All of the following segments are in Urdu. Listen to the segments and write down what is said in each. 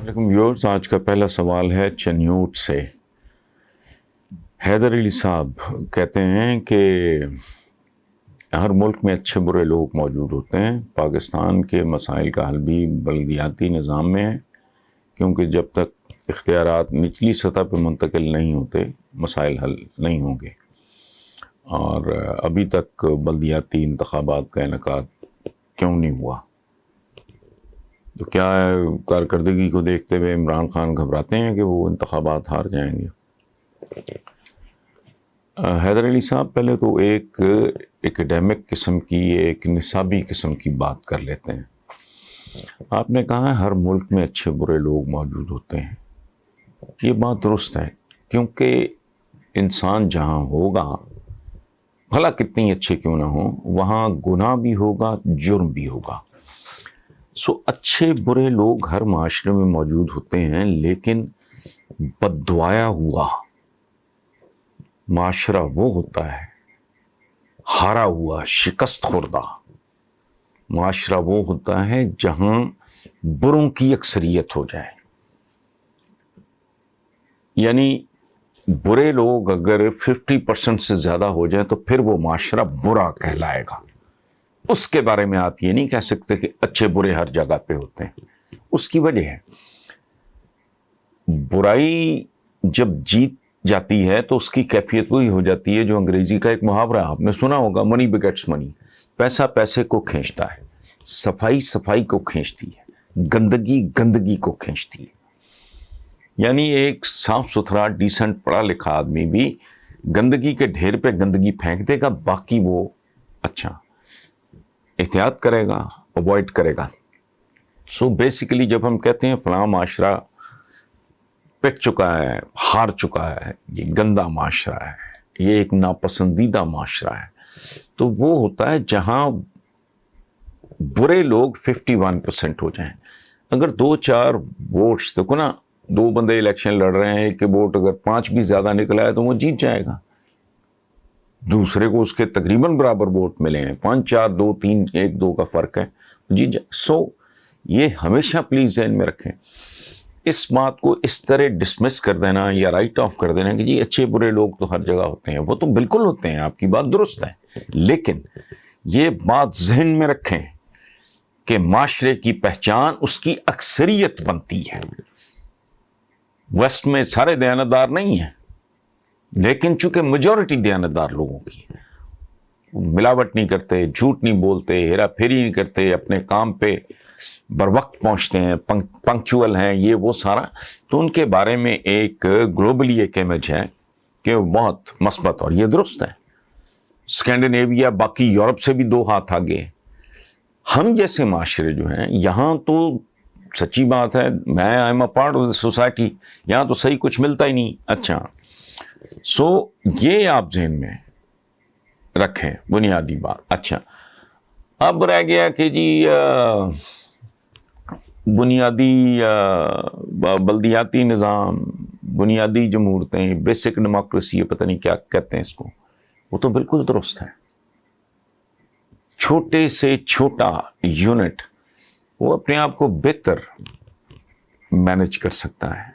وعلیکم ویورز، آج کا پہلا سوال ہے چنیوٹ سے۔ حیدر علی صاحب کہتے ہیں کہ ہر ملک میں اچھے برے لوگ موجود ہوتے ہیں، پاکستان کے مسائل کا حل بھی بلدیاتی نظام میں ہے، کیونکہ جب تک اختیارات نچلی سطح پہ منتقل نہیں ہوتے مسائل حل نہیں ہوں گے، اور ابھی تک بلدیاتی انتخابات کا انعقاد کیوں نہیں ہوا؟ تو کیا کارکردگی کو دیکھتے ہوئے عمران خان گھبراتے ہیں کہ وہ انتخابات ہار جائیں گے؟ حیدر علی صاحب پہلے تو ایک ایکڈیمک قسم کی، ایک نصابی قسم کی بات کر لیتے ہیں۔ آپ نے کہا ہے ہر ملک میں اچھے برے لوگ موجود ہوتے ہیں، یہ بات درست ہے، کیونکہ انسان جہاں ہوگا بھلا کتنی اچھے کیوں نہ ہوں، وہاں گناہ بھی ہوگا، جرم بھی ہوگا۔ اچھے برے لوگ ہر معاشرے میں موجود ہوتے ہیں، لیکن بددعایا ہوا معاشرہ وہ ہوتا ہے، ہارا ہوا شکست خوردہ معاشرہ وہ ہوتا ہے جہاں بروں کی اکثریت ہو جائے۔ یعنی برے لوگ اگر 50% سے زیادہ ہو جائیں تو پھر وہ معاشرہ برا کہلائے گا۔ اس کے بارے میں آپ یہ نہیں کہہ سکتے کہ اچھے برے ہر جگہ پہ ہوتے ہیں۔ اس کی وجہ ہے برائی جب جیت جاتی ہے تو اس کی کیفیت وہی ہو جاتی ہے جو انگریزی کا ایک محاورہ آپ نے سنا ہوگا، منی بگیٹس منی، پیسہ پیسے کو کھینچتا ہے، صفائی صفائی کو کھینچتی ہے، گندگی گندگی کو کھینچتی ہے۔ یعنی ایک صاف ستھرا ڈیسنٹ پڑھا لکھا آدمی بھی گندگی کے ڈھیر پہ گندگی پھینک دے گا، باقی وہ اچھا احتیاط کرے گا، اوائڈ کرے گا۔ بیسیکلی جب ہم کہتے ہیں فلاں معاشرہ پٹ چکا ہے، ہار چکا ہے، یہ گندا معاشرہ ہے، یہ ایک ناپسندیدہ معاشرہ ہے، تو وہ ہوتا ہے جہاں برے لوگ 51% ہو جائیں۔ اگر 2-4 ووٹس، دیکھو نا، 2 بندے الیکشن لڑ رہے ہیں، ایک کے ووٹ اگر 5 بھی زیادہ نکلا ہے تو وہ جیت جائے گا، دوسرے کو اس کے تقریباً برابر ووٹ ملے ہیں، 5-4 2-3 1-2 کا فرق ہے، جیت جائے۔ یہ ہمیشہ پلیز ذہن میں رکھیں، اس بات کو اس طرح ڈسمس کر دینا یا رائٹ آف کر دینا کہ جی اچھے برے لوگ تو ہر جگہ ہوتے ہیں، وہ تو بالکل ہوتے ہیں، آپ کی بات درست ہے، لیکن یہ بات ذہن میں رکھیں کہ معاشرے کی پہچان اس کی اکثریت بنتی ہے۔ ویسٹ میں سارے دیانتدار نہیں ہیں، لیکن چونکہ میجورٹی دیانتدار لوگوں کی ہے، ملاوٹ نہیں کرتے، جھوٹ نہیں بولتے، ہیرا پھیری نہیں کرتے، اپنے کام پہ بر وقت پہنچتے ہیں، پنکچول ہیں، یہ وہ سارا، تو ان کے بارے میں ایک گلوبلی ایک امیج ہے کہ وہ بہت مثبت، اور یہ درست ہے۔ اسکینڈینیویا باقی یورپ سے بھی 2 ہاتھ آگے۔ ہم جیسے معاشرے جو ہیں یہاں تو سچی بات ہے، میں I am a part of the society, یہاں تو صحیح کچھ ملتا ہی نہیں۔ اچھا، یہ آپ ذہن میں رکھیں بنیادی بات۔ اچھا، اب رہ گیا کہ جی بنیادی بلدیاتی نظام، بنیادی جمہوریتیں، بیسک ڈیموکریسی، پتہ نہیں کیا کہتے ہیں اس کو، وہ تو بالکل درست ہے۔ چھوٹے سے چھوٹا یونٹ وہ اپنے آپ کو بہتر مینج کر سکتا ہے۔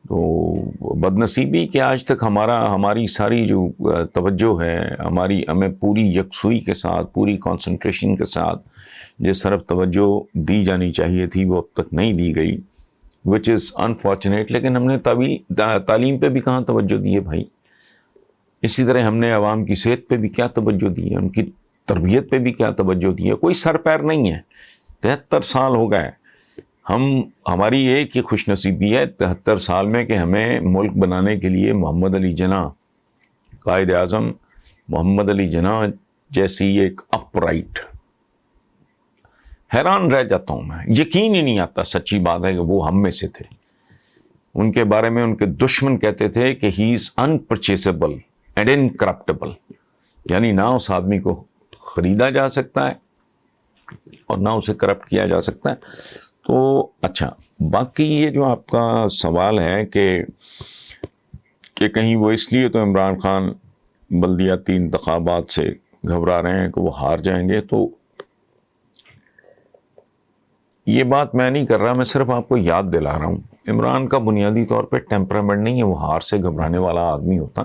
تو بدنصیبی کہ آج تک ہماری ساری جو توجہ ہے، ہمیں پوری یکسوئی کے ساتھ، پوری کنسنٹریشن کے ساتھ جس طرف توجہ دی جانی چاہیے تھی وہ اب تک نہیں دی گئی، which is unfortunate۔ لیکن ہم نے تعلیم پہ بھی کہاں توجہ دی ہے بھائی؟ اسی طرح ہم نے عوام کی صحت پہ بھی کیا توجہ دی ہے، ان کی تربیت پہ بھی کیا توجہ دی ہے؟ کوئی سر پیر نہیں ہے۔ 73 سال ہو گئے، ہماری ایک ہی خوش نصیبی ہے 73 سال میں کہ ہمیں ملک بنانے کے لیے محمد علی جناح، قائد اعظم محمد علی جناح جیسی ایک اپ رائٹ، حیران رہ جاتا ہوں میں، یقین ہی نہیں آتا، سچی بات ہے کہ وہ ہم میں سے تھے۔ ان کے بارے میں ان کے دشمن کہتے تھے کہ ہی از انپرچیزبل اینڈ انکرپٹیبل، یعنی نہ اس آدمی کو خریدا جا سکتا ہے اور نہ اسے کرپٹ کیا جا سکتا ہے۔ تو اچھا، باقی یہ جو آپ کا سوال ہے کہ کہیں وہ اس لیے تو عمران خان بلدیاتی انتخابات سے گھبرا رہے ہیں کہ وہ ہار جائیں گے، تو یہ بات میں نہیں کر رہا، میں صرف آپ کو یاد دلا رہا ہوں. عمران کا بنیادی طور پہ ٹیمپرامنٹ نہیں ہے، وہ ہار سے گھبرانے والا آدمی ہوتا.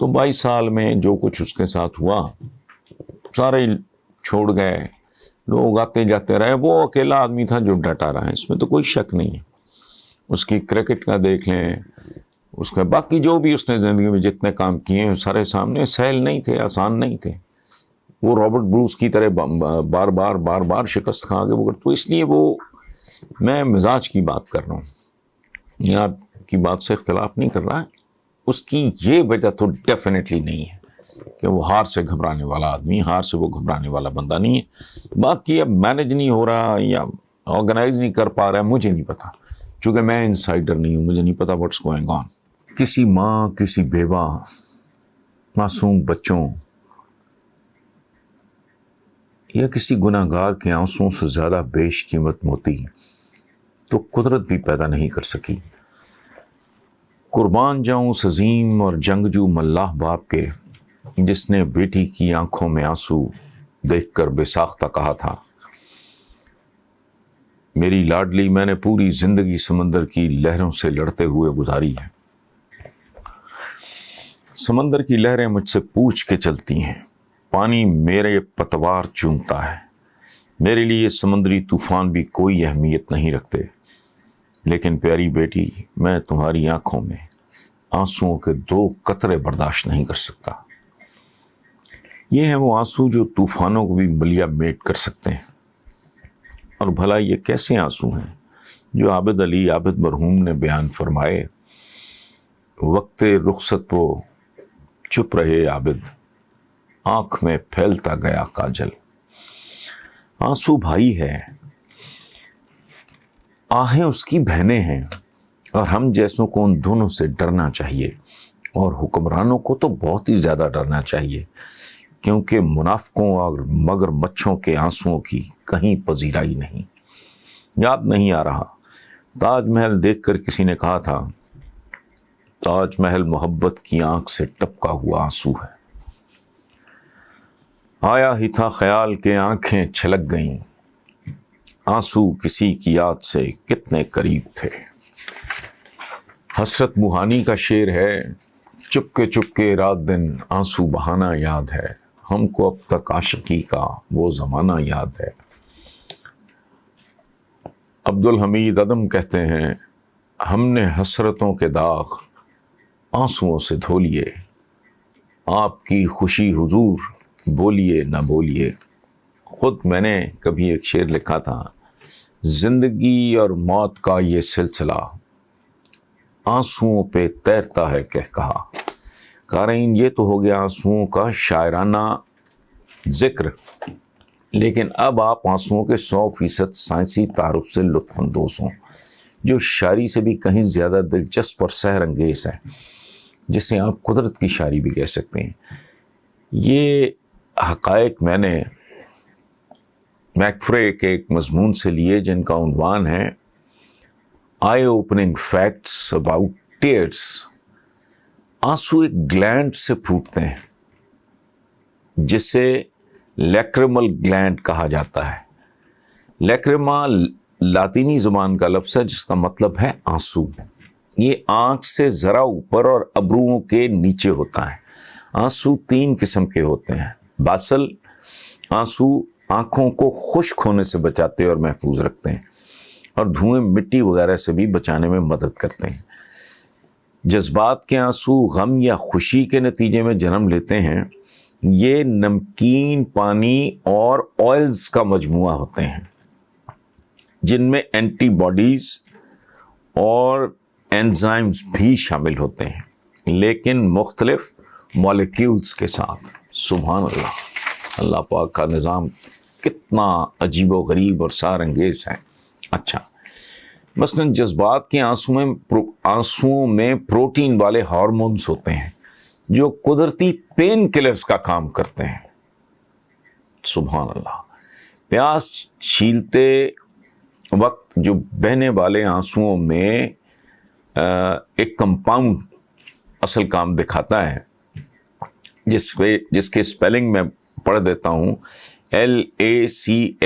تو 22 سال میں جو کچھ اس کے ساتھ ہوا سارے چھوڑ گئے، لوگ آتے جاتے رہے، وہ اکیلا آدمی تھا جو ڈٹا رہا ہے، اس میں تو کوئی شک نہیں ہے. اس کی کرکٹ کا دیکھ لیں، اس کا باقی جو بھی اس نے زندگی میں جتنے کام کیے ہیں سارے سامنے. سہل نہیں تھے، آسان نہیں تھے. وہ رابرٹ بروس کی طرح بار بار شکست کھا کے، تو اس لیے وہ، میں مزاج کی بات کر رہا ہوں، یہ آپ کی بات سے اختلاف نہیں کر رہا. اس کی یہ وجہ تو ڈیفینیٹلی نہیں ہے کہ وہ ہار سے گھبرانے والا آدمی، ہار سے وہ گھبرانے والا بندہ نہیں ہے. باقی اب مینج نہیں ہو رہا یا آرگنائز نہیں کر پا رہا ہے، مجھے نہیں پتا، چونکہ میں انسائڈر نہیں ہوں، مجھے نہیں پتا واٹس گوئنگ آن. کسی ماں، کسی بیوہ، معصوم بچوں یا کسی گناہ گار کے آنسوؤں سے زیادہ بیش قیمت موتی تو قدرت بھی پیدا نہیں کر سکی. قربان جاؤں اس عظیم اور جنگجو ملاح باپ کے جس نے بیٹی کی آنکھوں میں آنسو دیکھ کر بے ساختہ کہا تھا، میری لاڈلی، میں نے پوری زندگی سمندر کی لہروں سے لڑتے ہوئے گزاری ہے. سمندر کی لہریں مجھ سے پوچھ کے چلتی ہیں، پانی میرے پتوار چومتا ہے. میرے لیے سمندری طوفان بھی کوئی اہمیت نہیں رکھتے، لیکن پیاری بیٹی، میں تمہاری آنکھوں میں آنسوؤں کے 2 قطرے برداشت نہیں کر سکتا. یہ ہیں وہ آنسو جو طوفانوں کو بھی ملیا میٹ کر سکتے ہیں. اور بھلا یہ کیسے آنسو ہیں جو عابد علی عابد مرحوم نے بیان فرمائے، وقت رخصت وہ چپ رہے عابد، آنکھ میں پھیلتا گیا کاجل. آنسو بھائی ہے، آہیں اس کی بہنیں ہیں، اور ہم جیسوں کو ان دونوں سے ڈرنا چاہیے، اور حکمرانوں کو تو بہت ہی زیادہ ڈرنا چاہیے، کیونکہ منافقوں اور مگر مچھوں کے آنسوؤں کی کہیں پذیرائی نہیں. یاد نہیں آ رہا، تاج محل دیکھ کر کسی نے کہا تھا، تاج محل محبت کی آنکھ سے ٹپکا ہوا آنسو ہے. آیا ہی تھا خیال کہ آنکھیں چھلک گئیں، آنسو کسی کی یاد سے کتنے قریب تھے. حسرت موہانی کا شعر ہے، چپ کے رات دن آنسو بہانا یاد ہے، ہم کو اب تک عاشقی کا وہ زمانہ یاد ہے. عبدالحمید عدم کہتے ہیں، ہم نے حسرتوں کے داغ آنسوؤں سے دھو لیے، آپ کی خوشی حضور بولیے نہ بولیے. خود میں نے کبھی ایک شعر لکھا تھا، زندگی اور موت کا یہ سلسلہ آنسوؤں پہ تیرتا ہے کہہ کہا. قارئین، یہ تو ہو گیا آنسوؤں کا شاعرانہ ذکر، لیکن اب آپ آنسوؤں کے 100% سائنسی تعارف سے لطف اندوز ہوں، جو شاعری سے بھی کہیں زیادہ دلچسپ اور سحر انگیز ہے، جسے آپ قدرت کی شاعری بھی کہہ سکتے ہیں. یہ حقائق میں نے میکفرے کے ایک مضمون سے لیے، جن کا عنوان ہے eye opening facts about tears. آنسو ایک گلینڈ سے پھوٹتے ہیں جسے لیکریمل گلینڈ کہا جاتا ہے. لیکریما لاطینی زبان کا لفظ ہے جس کا مطلب ہے آنسو. یہ آنکھ سے ذرا اوپر اور ابروؤں کے نیچے ہوتا ہے. آنسو 3 قسم کے ہوتے ہیں. باسل آنسو آنکھوں کو خشک ہونے سے بچاتے اور محفوظ رکھتے ہیں، اور دھوئیں مٹی وغیرہ سے بھی بچانے میں مدد کرتے ہیں. جذبات کے آنسو غم یا خوشی کے نتیجے میں جنم لیتے ہیں. یہ نمکین پانی اور آئلز کا مجموعہ ہوتے ہیں، جن میں اینٹی باڈیز اور انزائمز بھی شامل ہوتے ہیں، لیکن مختلف مالیکیولز کے ساتھ. سبحان اللہ، اللہ پاک کا نظام کتنا عجیب و غریب اور سحر انگیز ہے. اچھا، مثلاً جذبات کے آنسوؤں میں پروٹین والے ہارمونز ہوتے ہیں جو قدرتی پین کلرز کا کام کرتے ہیں. سبحان اللہ. پیاس چھیلتے وقت جو بہنے والے آنسوؤں میں ایک کمپاؤنڈ اصل کام دکھاتا ہے، جس کے اسپیلنگ میں پڑھ دیتا ہوں، LACHRYMATORY.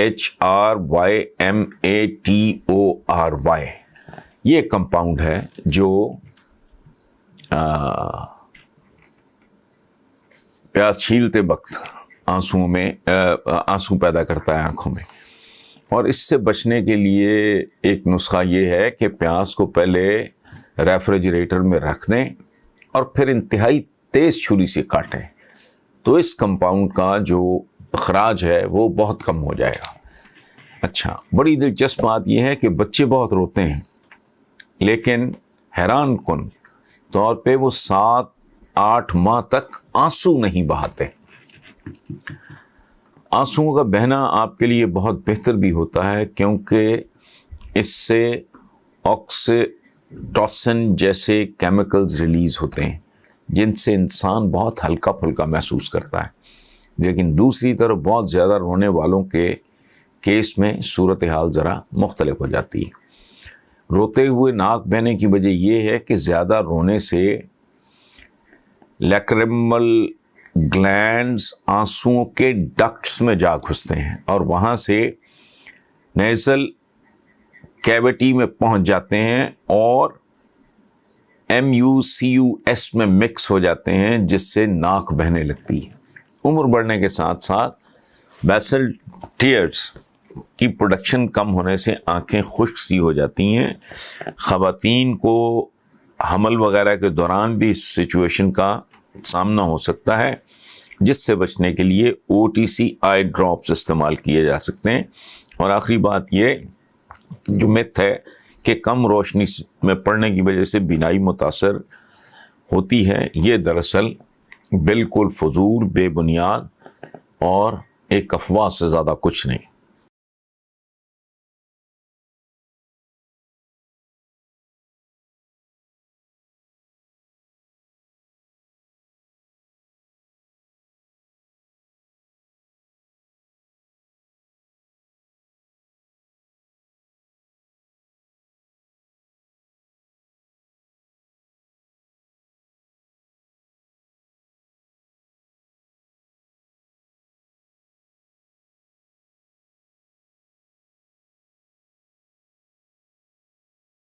یہ کمپاؤنڈ ہے جو پیاز چھیلتے وقت آنسو پیدا کرتا ہے آنکھوں میں. اور اس سے بچنے کے لیے ایک نسخہ یہ ہے کہ پیاز کو پہلے ریفریجریٹر میں رکھ دیں اور پھر انتہائی تیز چھری سے کاٹیں, تو اس کمپاؤنڈ کا جو اخراج ہے وہ بہت کم ہو جائے گا. اچھا, بڑی دلچسپ بات یہ ہے کہ بچے بہت روتے ہیں, لیکن حیران کن طور پہ وہ 7-8 ماہ تک آنسو نہیں بہاتے. آنسوؤں کا بہنا آپ کے لیے بہت بہتر بھی ہوتا ہے, کیونکہ اس سے آکسیٹوسن جیسے کیمیکلز ریلیز ہوتے ہیں جن سے انسان بہت ہلکا پھلکا محسوس کرتا ہے. لیکن دوسری طرف بہت زیادہ رونے والوں کے کیس میں صورتحال ذرا مختلف ہو جاتی ہے. روتے ہوئے ناک بہنے کی وجہ یہ ہے کہ زیادہ رونے سے لیکریمل گلینڈز آنسوؤں کے ڈکٹس میں جا گھستے ہیں اور وہاں سے نیزل کیویٹی میں پہنچ جاتے ہیں اور MUCUS میں مکس ہو جاتے ہیں, جس سے ناک بہنے لگتی ہے. عمر بڑھنے کے ساتھ ساتھ بیسل ٹیئرز کی پروڈکشن کم ہونے سے آنکھیں خشک سی ہو جاتی ہیں. خواتین کو حمل وغیرہ کے دوران بھی اس سچویشن کا سامنا ہو سکتا ہے, جس سے بچنے کے لیے OTC آئی ڈراپس استعمال کیے جا سکتے ہیں. اور آخری بات یہ جو مت ہے کہ کم روشنی میں پڑنے کی وجہ سے بینائی متاثر ہوتی ہے, یہ دراصل بالکل فضول, بے بنیاد اور ایک افواہ سے زیادہ کچھ نہیں.